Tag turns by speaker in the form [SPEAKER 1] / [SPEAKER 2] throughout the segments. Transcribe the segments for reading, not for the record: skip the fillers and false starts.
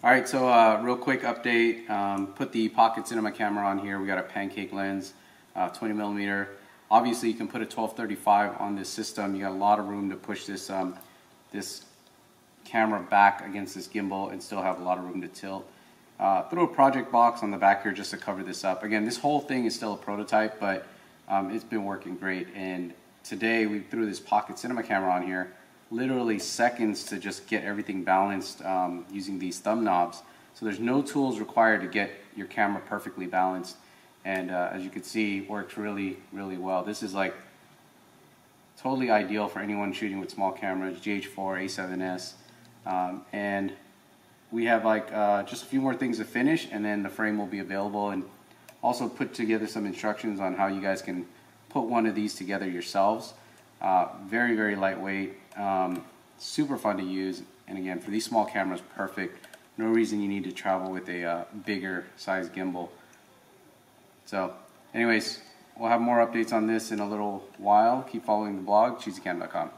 [SPEAKER 1] Alright, so real quick update, put the pocket cinema camera on here. We got a pancake lens, 20mm. Obviously you can put a 12-35 on this system. You got a lot of room to push this this camera back against this gimbal and still have a lot of room to tilt. Throw a project box on the back here just to cover this up. Again, this whole thing is still a prototype, but it's been working great. And today we threw this pocket cinema camera on here, literally seconds to just get everything balanced using these thumb knobs. So there's no tools required to get your camera perfectly balanced, and as you can see, works really well. This is like totally ideal for anyone shooting with small cameras, GH4, A7S, and we have like just a few more things to finish, and then the frame will be available, and also put together some instructions on how you guys can put one of these together yourselves. Very lightweight, super fun to use, and again, for these small cameras, perfect. No reason you need to travel with a bigger size gimbal. So anyways, we'll have more updates on this in a little while. Keep following the blog, cheesycam.com.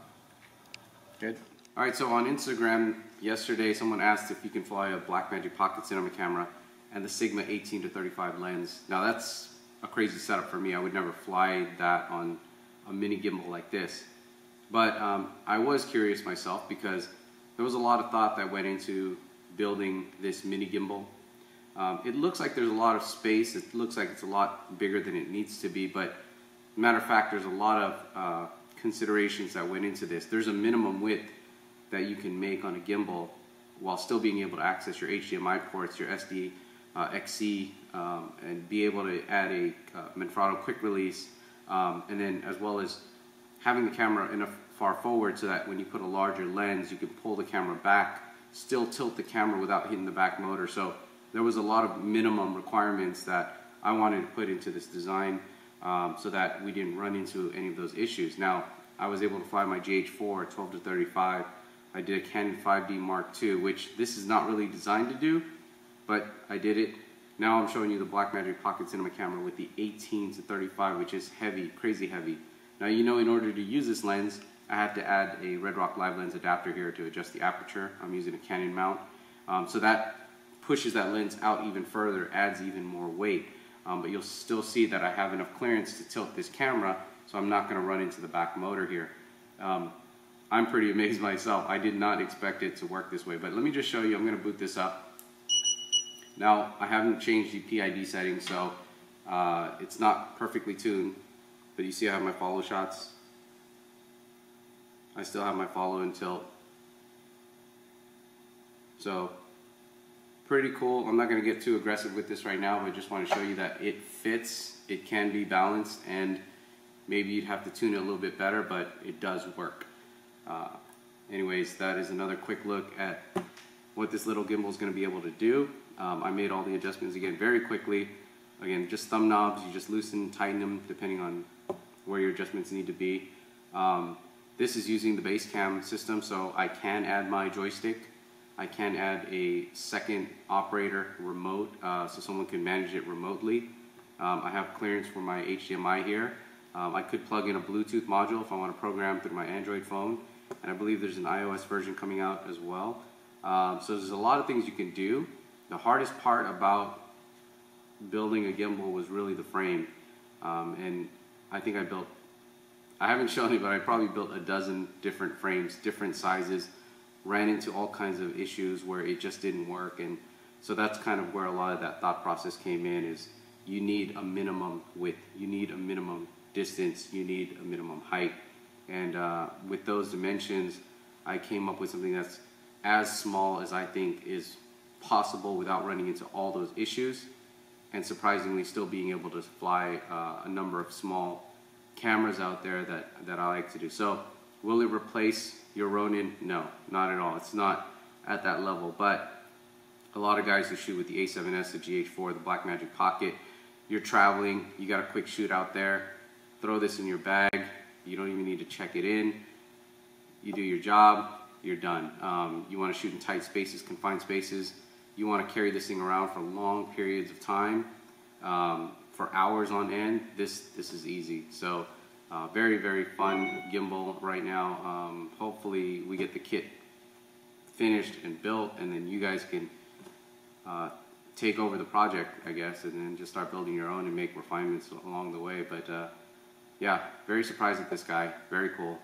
[SPEAKER 1] Good. Alright, so on Instagram yesterday someone asked if you can fly a Blackmagic Pocket Cinema camera and the Sigma 18-35 lens. Now that's a crazy setup for me. I would never fly that on a mini gimbal like this. But I was curious myself because there was a lot of thought that went into building this mini gimbal. It looks like there's a lot of space. It looks like it's a lot bigger than it needs to be, but matter of fact, there's a lot of considerations that went into this. There's a minimum width that you can make on a gimbal while still being able to access your HDMI ports, your SD, XC, and be able to add a Manfrotto quick release, and then as well as having the camera enough far forward so that when you put a larger lens, you can pull the camera back, still tilt the camera without hitting the back motor. So there was a lot of minimum requirements that I wanted to put into this design so that we didn't run into any of those issues. Now, I was able to fly my GH4 12-35. I did a Canon 5D Mark II, which this is not really designed to do, but I did it. Now I'm showing you the Blackmagic Pocket Cinema camera with the 18-35, which is heavy, crazy heavy. Now you know in order to use this lens, I have to add a Red Rock Live Lens adapter here to adjust the aperture. I'm using a Canon mount. So that pushes that lens out even further, adds even more weight. But you'll still see that I have enough clearance to tilt this camera, so I'm not going to run into the back motor here. I'm pretty amazed myself. I did not expect it to work this way, but let me just show you. I'm going to boot this up. Now, I haven't changed the PID settings, so it's not perfectly tuned, but you see I have my follow shots. I still have my follow and tilt. So, pretty cool. I'm not going to get too aggressive with this right now, but I just want to show you that it fits, it can be balanced, and maybe you'd have to tune it a little bit better, but it does work. Anyways, that is another quick look at what this little gimbal is going to be able to do. I made all the adjustments again very quickly. Again, just thumb knobs. You just loosen, tighten them depending on where your adjustments need to be. This is using the Basecam system, so I can add my joystick. I can add a second operator remote, so someone can manage it remotely. I have clearance for my HDMI here. I could plug in a Bluetooth module if I want to program through my Android phone, and I believe there's an iOS version coming out as well. So there's a lot of things you can do. The hardest part about building a gimbal was really the frame, and I think I haven't shown it, but I probably built a dozen different frames, different sizes, ran into all kinds of issues where it just didn't work, and so that's kind of where a lot of that thought process came in, is you need a minimum width, you need a minimum distance, you need a minimum height, and with those dimensions I came up with something that's as small as I think is possible without running into all those issues, and surprisingly still being able to fly a number of small cameras out there that I like to do. So will it replace your Ronin? No, not at all. It's not at that level, but a lot of guys who shoot with the A7S, the GH4, the Blackmagic Pocket, you're traveling, you got a quick shoot out there, throw this in your bag, you don't even need to check it in, you do your job, you're done. You want to shoot in tight spaces, confined spaces, you want to carry this thing around for long periods of time, for hours on end, this is easy. So very fun gimbal right now. Hopefully we get the kit finished and built, and then you guys can take over the project, I guess, and then just start building your own and make refinements along the way. But yeah, very surprised at this guy. Very cool.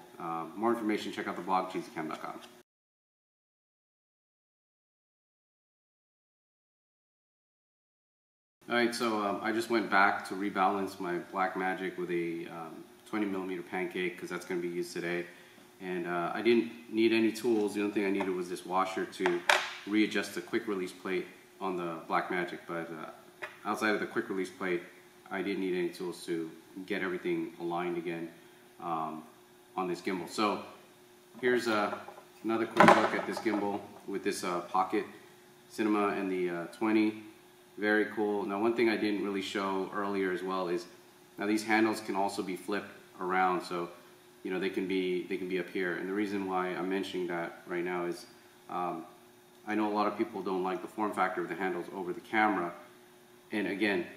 [SPEAKER 1] More information, check out the blog, cheesycam.com. Alright, so I just went back to rebalance my Blackmagic with a 20mm pancake, because that's going to be used today. And I didn't need any tools. The only thing I needed was this washer to readjust the quick release plate on the Blackmagic. But outside of the quick release plate, I didn't need any tools to get everything aligned again on this gimbal. So here's another quick look at this gimbal with this pocket cinema and the 20. Very cool. Now, one thing I didn't really show earlier as well is now these handles can also be flipped around, so you know they can be up here. And the reason why I'm mentioning that right now is I know a lot of people don't like the form factor of the handles over the camera, and again,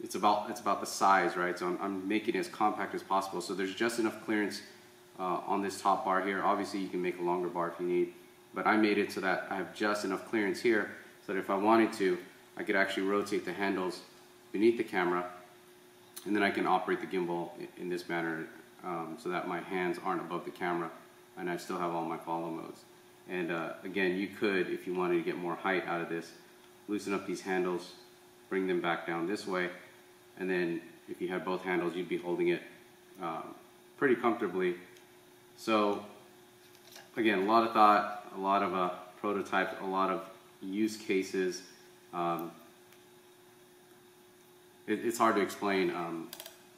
[SPEAKER 1] it's about the size, right? So I'm making it as compact as possible. So there's just enough clearance on this top bar here. Obviously, you can make a longer bar if you need, but I made it so that I have just enough clearance here so that if I wanted to, I could actually rotate the handles beneath the camera, and then I can operate the gimbal in this manner so that my hands aren't above the camera and I still have all my follow modes. And again, you could, if you wanted to get more height out of this, loosen up these handles, bring them back down this way, and then if you had both handles, you'd be holding it pretty comfortably. So again, a lot of thought, a lot of prototypes, a lot of use cases. It's hard to explain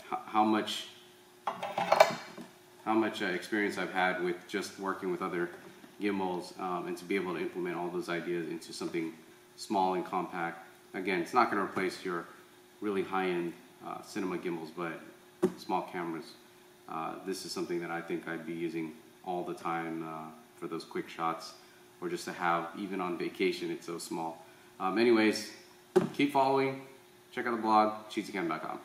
[SPEAKER 1] how much experience I've had with just working with other gimbals, and to be able to implement all those ideas into something small and compact. Again, it's not going to replace your really high-end cinema gimbals, but small cameras. This is something that I think I'd be using all the time for those quick shots, or just to have, even on vacation. It's so small. Anyways, keep following. Check out the blog, cheesycam.com.